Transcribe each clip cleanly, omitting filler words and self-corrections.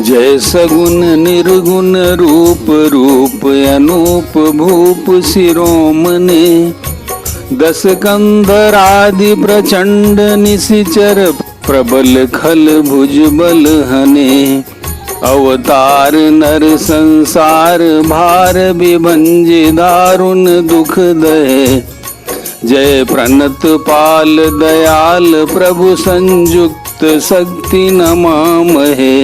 जय सगुण निर्गुण रूप रूप अनूप भूप शिरोमणे दस कंधरादि प्रचंड निशिचर प्रबल खल भुजबल हने अवतार नर संसार भार विभंजे दारुण दुख दहे जय प्रणत पाल दयाल प्रभु संयुक्त शक्ति नमामहे।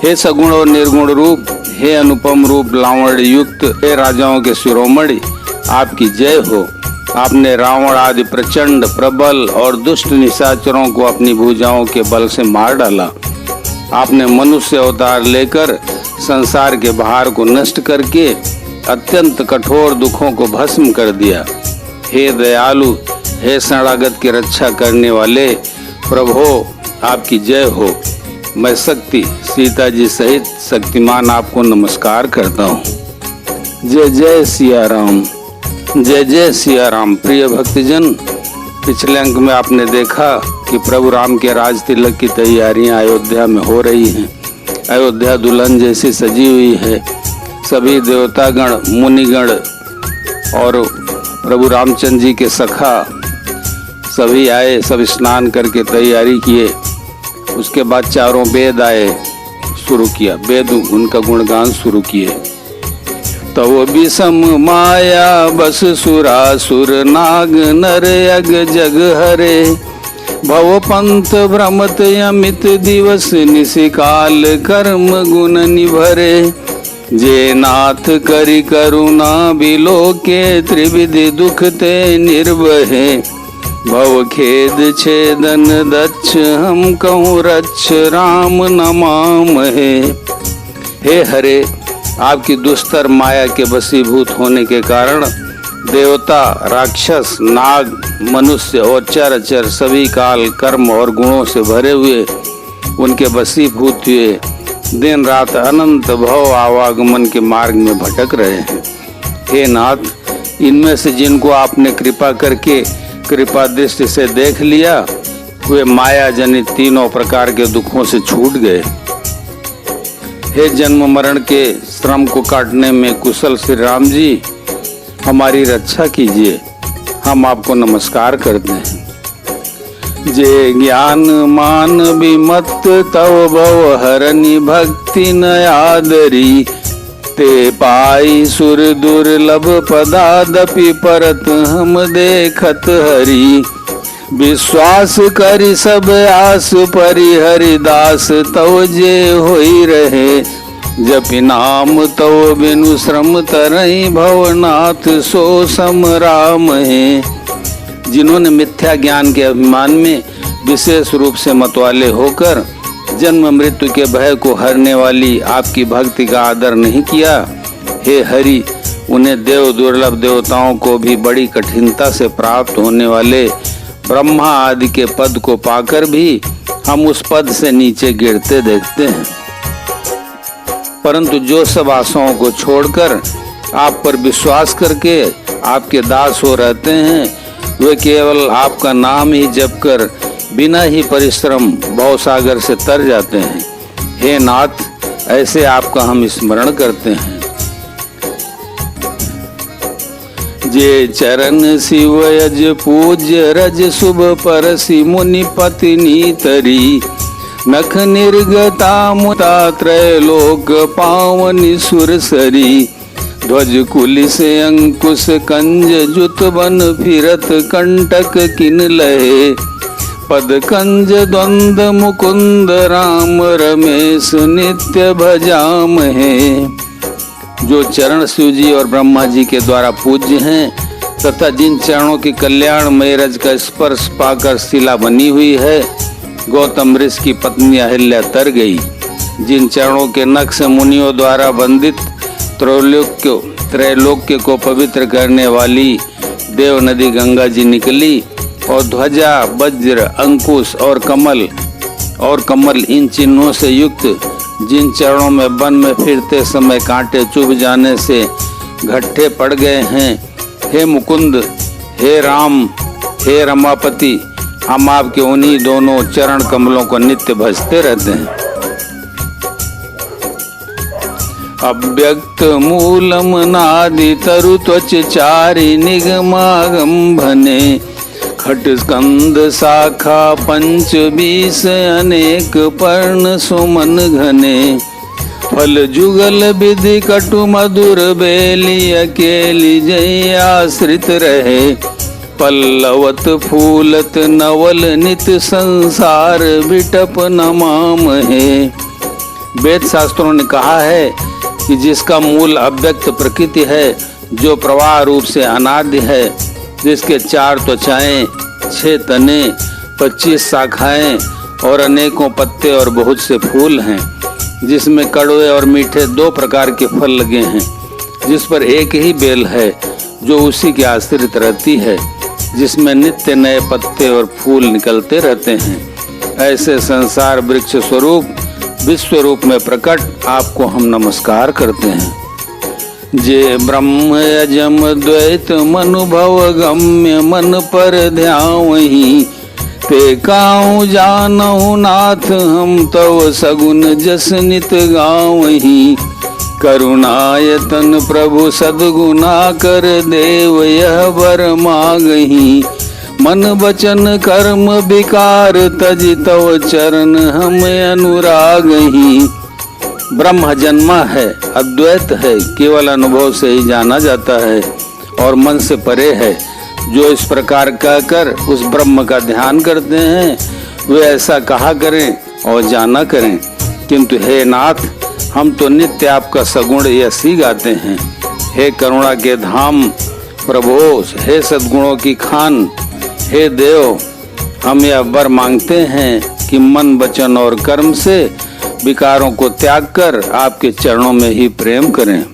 हे सगुण और निर्गुण रूप, हे अनुपम रूप लावण्य युक्त, हे राजाओं के शिरोमणि, आपकी जय हो। आपने रावण आदि प्रचंड प्रबल और दुष्ट निशाचरों को अपनी भुजाओं के बल से मार डाला। आपने मनुष्य अवतार लेकर संसार के भार को नष्ट करके अत्यंत कठोर दुखों को भस्म कर दिया। हे दयालु, हे शरणागत की रक्षा करने वाले प्रभो, आपकी जय हो। मैं शक्ति सीता जी सहित शक्तिमान आपको नमस्कार करता हूँ। जय जय सिया राम, जय जय सिया राम। प्रिय भक्तजन, पिछले अंक में आपने देखा कि प्रभु राम के राज तिलक की तैयारियां अयोध्या में हो रही हैं। अयोध्या दुल्हन जैसी सजी हुई है। सभी देवतागण, मुनिगण और प्रभु रामचंद्र जी के सखा सभी आए, सब स्नान करके तैयारी किए। उसके बाद चारों वेद आए, शुरू किया, वेद उनका गुणगान शुरू किए। तव विषम माया बस सुरासुर नाग नर यग जग हरे भव पंथ भ्रमत अमित दिवस निशिकाल कर्म गुण निभरे जे नाथ करि करुणा बिलोके त्रिविधि दुख ते निर्वहे भव खेद छेदन दक्ष हम कहूँ रक्ष राम नमामहे। हे हरे, आपकी दुस्तर माया के वशीभूत होने के कारण देवता, राक्षस, नाग, मनुष्य और चराचर सभी काल कर्म और गुणों से भरे हुए उनके वशीभूत हुए दिन रात अनंत भव आवागमन के मार्ग में भटक रहे हैं। हे नाथ, इनमें से जिनको आपने कृपा करके कृपा दृष्टि से देख लिया, वे माया जनित तीनों प्रकार के दुखों से छूट गए। हे जन्म मरण के श्रम को काटने में कुशल श्री राम जी, हमारी रक्षा कीजिए। हम आपको नमस्कार करते हैं। जे ज्ञान मान विमत तव भव हरनि भक्ति न आदरी ते पाई सुर दुर्लभ पदादपि परत हम देखत हरि विश्वास करि सब आस परिहरिदास तव जे होई रहे जपि नाम तव बिनु श्रम तरहि भवनाथ सो सम राम है। जिन्होंने मिथ्या ज्ञान के अभिमान में विशेष रूप से मतवाले होकर जन्म मृत्यु के भय को हरने वाली आपकी भक्ति का आदर नहीं किया, हे हरि, उन्हें देव दुर्लभ देवताओं को भी बड़ी कठिनता से प्राप्त होने वाले ब्रह्मा आदि के पद को पाकर भी हम उस पद से नीचे गिरते देखते हैं। परंतु जो सब आशाओं को छोड़कर आप पर विश्वास करके आपके दास हो रहते हैं, वे केवल आपका नाम ही जप कर बिना ही परिश्रम भवसागर से तर जाते हैं। हे नाथ, ऐसे आपका हम स्मरण करते हैं। जे चरण शिव यज पूज्य रज शुभ परसि मुनि पत्नी तरी नख निर्गता मुता त्रैलोक पावनि सुरसरी ध्वज कुलिस अंकुश कंज जुत बन फिरत कंटक किन लहे पद कंज द्वंद मुकुंद राम रमेश नित्य भजाम है। जो चरण शिव जी और ब्रह्मा जी के द्वारा पूज्य हैं तथा जिन चरणों की कल्याणमय रज का स्पर्श पाकर शिला बनी हुई है, गौतम ऋषि की पत्नी अहिल्या तर गई। जिन चरणों के नख से मुनियों द्वारा वंदित त्रैलोक्य को पवित्र करने वाली देव नदी गंगा जी निकली और ध्वजा, वज्र, अंकुश और कमल इन चिन्हों से युक्त जिन चरणों में वन में फिरते समय कांटे चुभ जाने से घट्टे पड़ गए हैं, हे मुकुंद, हे राम, हे रमापति, हम आपके उन्हीं दोनों चरण कमलों को नित्य भजते रहते हैं। अव्यक्त मूलम नादि तरु त्वच चारि निगमागम भने, खट स्कंद शाखा पंच बीस अनेक पर्ण सुमन घने, फल जुगल विधि कटु मधुर बेली अकेली जय आश्रित रहे, पल्लवत फूलत नवल नित संसार बिटप नमामहे। वेद शास्त्रों ने कहा है कि जिसका मूल अव्यक्त प्रकृति है, जो प्रवाह रूप से अनाद्य है, जिसके 4 त्वचाएं, 6 तने, 25 शाखाएं और अनेकों पत्ते और बहुत से फूल हैं, जिसमें कड़वे और मीठे 2 प्रकार के फल लगे हैं, जिस पर एक ही बेल है जो उसी के आश्रित रहती है, जिसमें नित्य नए पत्ते और फूल निकलते रहते हैं, ऐसे संसार वृक्ष स्वरूप विश्व रूप में प्रकट आपको हम नमस्कार करते हैं। जे ब्रह्म अजम द्वैत मनुभव गम्य मन पर ध्यावहि, ते काहू जानहु नाथ हम तव सगुन जस नित गावहि, करुणायतन प्रभु सद्गुना कर देव यह वर मागहि, मन वचन कर्म विकार तज तव चरण हम अनुरागहि। ब्रह्म जन्मा है, अद्वैत है, केवल अनुभव से ही जाना जाता है और मन से परे है। जो इस प्रकार कहकर उस ब्रह्म का ध्यान करते हैं, वे ऐसा कहा करें और जाना करें। किंतु हे नाथ, हम तो नित्य आपका सगुण यश ही गाते हैं। हे करुणा के धाम प्रभु, हे सद्गुणों की खान, हे देव, हम यह वर मांगते हैं कि मन वचन और कर्म से विकारों को त्याग कर आपके चरणों में ही प्रेम करें।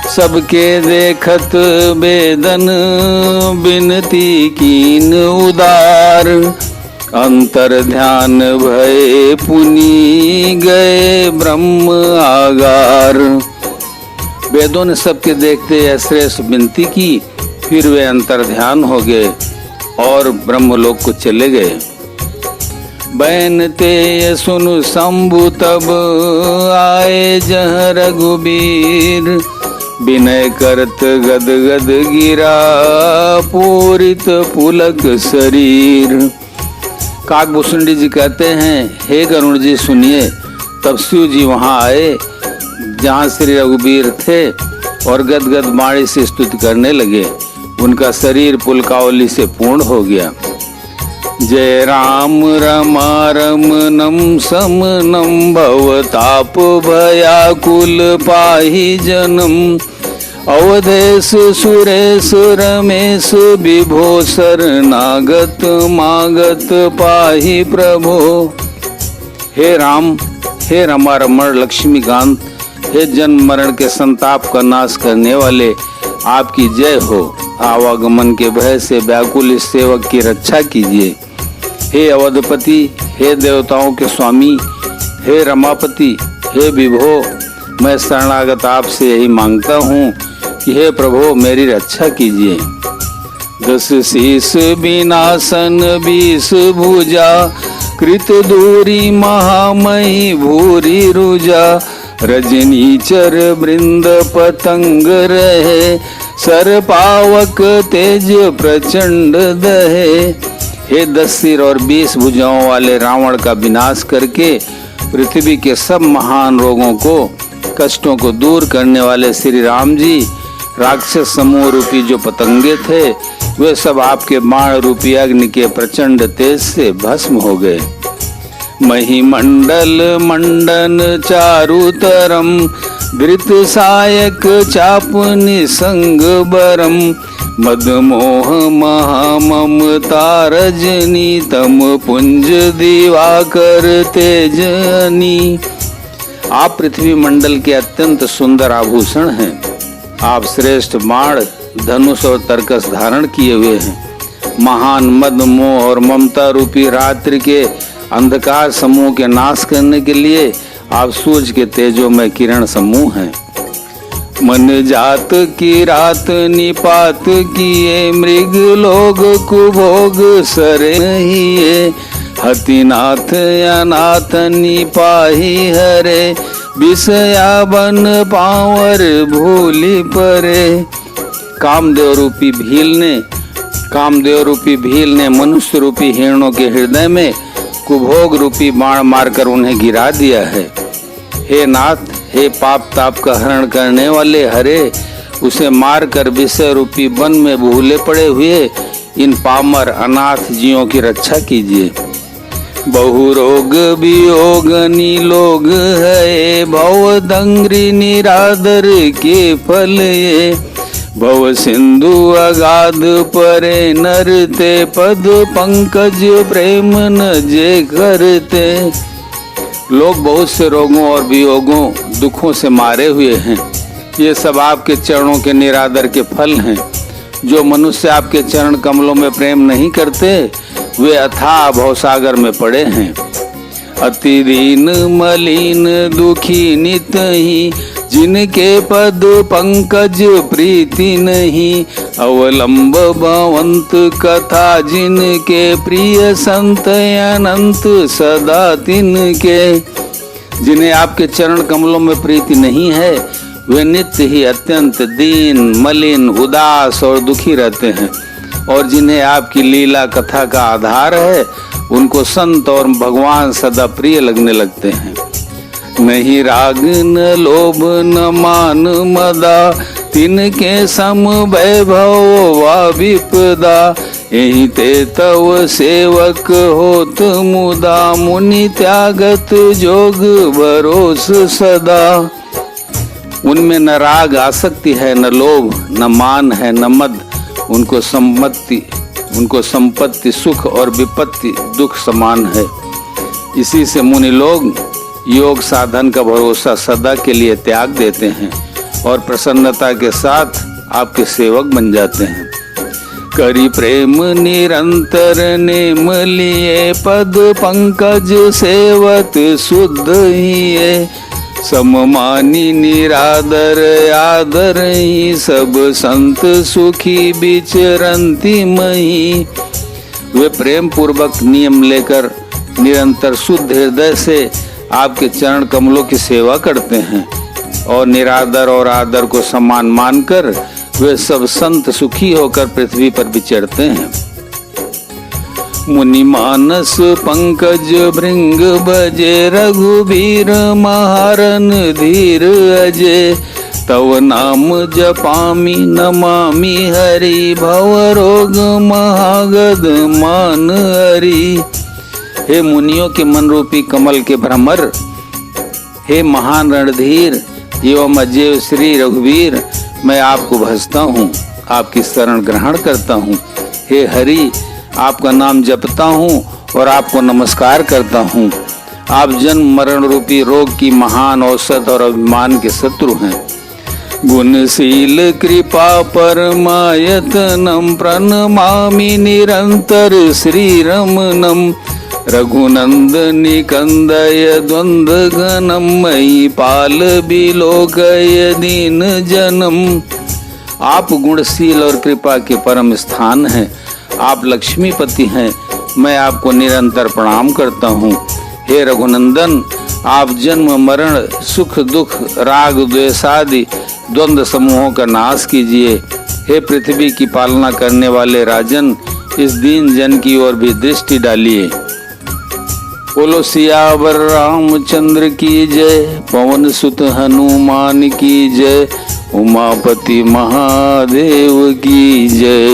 सबके देखत वेदन बिनती कीन उदार, अंतर ध्यान भय पुनि गए ब्रह्म आगार। वेदों ने सबके देखते श्रेष्ठ विनती की, फिर वे अंतर ध्यान हो गए और ब्रह्मलोक को चले गए। बैन ते सुनु शंभु तब आए जह रघुबीर, विनय करत गद गद गिरा पूरित पुलक शरीर। काकभूषुंडी जी कहते हैं, हे गरुड़ जी सुनिए। तब शिव जी वहाँ आए जहाँ श्री रघुबीर थे और गदगद वाणी से स्तुति करने लगे। उनका शरीर पुलकावली से पूर्ण हो गया। जय राम रमारमणम समनम भवताप भयाकुल पाहि जनम, अवधेश सुरेश रमेश विभो शरणागत मागत पाहि प्रभो। हे राम, हे रमारमण लक्ष्मीकांत, हे जन्म मरण के संताप का नाश करने वाले, आपकी जय हो। आवागमन के भय से व्याकुल इस सेवक की रक्षा कीजिए। हे अवधपति, हे देवताओं के स्वामी, हे रमापति, हे विभो, मैं शरणागत आपसे यही मांगता हूँ कि हे प्रभु मेरी रक्षा कीजिए। 10 शीस विनाशन 20 भुजा, कृत दूरी महामयी भूरी रुजा, रजनीचर वृंद पतंग रहे, सर पावक तेज प्रचंड दहे। हे 10 सिर और 20 भुजाओं वाले रावण का विनाश करके पृथ्वी के सब महान रोगों को, कष्टों को दूर करने वाले श्री राम जी, राक्षस समूह रूपी जो पतंगे थे, वे सब आपके बाण रूपी अग्नि के प्रचंड तेज से भस्म हो गए। महिमंडल मंडन चारुतरम, धृत सायक चाप निसंग बरम, मदमोह महाममता रजनी, तम पुंज दिवाकर तेजनी। आप पृथ्वी मंडल के अत्यंत सुंदर आभूषण हैं। आप श्रेष्ठ बाण, धनुष और तरकस धारण किए हुए हैं। महान मद मोह और ममता रूपी रात्रि के अंधकार समूह के नाश करने के लिए आप सूर्य के तेजों में किरण समूह हैं। मन जात की रात निपात किए, मृग लोग कुभोग सरे नहिए। हतिनाथ अनाथ निपाही हरे, विषया बन पावर भूली परे। कामदेव रूपी भील ने मनुष्य रूपी हिरणों के हृदय में कुभोग रूपी बाण मारकर उन्हें गिरा दिया है। हे नाथ, हे पाप ताप का हरण करने वाले हरे, उसे मारकर विषय रूपी वन में भूले पड़े हुए इन पामर अनाथ जीवों की रक्षा कीजिए। बहु रोग वियोग निलोग है, भव दंग्री निरादर के फल ये। भव सिंधु अगाध परे नरते, पद पंकज प्रेम न जे करते। लोग बहुत से रोगों और वियोगों दुखों से मारे हुए हैं। ये सब आपके चरणों के निरादर के फल हैं। जो मनुष्य आपके चरण कमलों में प्रेम नहीं करते, वे अथाह भवसागर में पड़े हैं। अति दीन मलिन दुखी नित ही, जिनके पद पंकज प्रीति नहीं। अवलंब भवंत कथा, जिनके प्रिय संत अनंत सदा तिनके। जिन्हें आपके चरण कमलों में प्रीति नहीं है, वे नित्य ही अत्यंत दीन मलिन उदास और दुखी रहते हैं। और जिन्हें आपकी लीला कथा का आधार है, उनको संत और भगवान सदा प्रिय लगने लगते हैं। नहीं राग न लोभ न मान मदा, तिनके सम वैभव वा विपदा। यही ते तव सेवक होत मुदा, मुनि त्यागत जोग भरोस सदा। उनमें न राग आसक्ति है, न लोभ, न मान है, न मद। उनको संपत्ति सुख और विपत्ति दुख समान है। इसी से मुनि लोग योग साधन का भरोसा सदा के लिए त्याग देते हैं और प्रसन्नता के साथ आपके सेवक बन जाते हैं। करी प्रेम निरंतर नेम लिए, पद पंकज सेवत शुद्ध हिए। सममानी निरादर आदर ही, सब संत सुखी विचरंती मही। वे प्रेम पूर्वक नियम लेकर निरंतर शुद्ध हृदय से आपके चरण कमलों की सेवा करते हैं और निरादर और आदर को सम्मान मानकर वे सब संत सुखी होकर पृथ्वी पर विचरते हैं। मुनि मानस पंकज भृंग बजे, रघुबीर महारन धीर अजय। तव नाम जपामि नमामि हरि, भव रोग महागद मान हरि। हे मुनियों के मन रूपी कमल के भ्रमर, हे महान रणधीर एवं अजय श्री रघुवीर, मैं आपको भजता हूँ, आपकी शरण ग्रहण करता हूँ। हे हरि, आपका नाम जपता हूँ और आपको नमस्कार करता हूँ। आप जन्म मरण रूपी रोग की महान औषध और अभिमान के शत्रु हैं। गुणशील कृपा परमायतनम, प्रणमामि निरंतर श्री रमणम। रघुनंदनी कंदय द्वंद्व घनम, मयि पाल बिलोकय दीन जनम। आप गुणशील और कृपा के परम स्थान हैं। आप लक्ष्मीपति हैं। मैं आपको निरंतर प्रणाम करता हूँ। हे रघुनंदन, आप जन्म मरण सुख दुख राग द्वेषादि द्वंद्व समूहों का नाश कीजिए। हे पृथ्वी की पालना करने वाले राजन, इस दीन जन की ओर भी दृष्टि डालिए। बोलो सियावर रामचंद्र की जय, पवन सुत हनुमान की जय, उमापति महादेव की जय।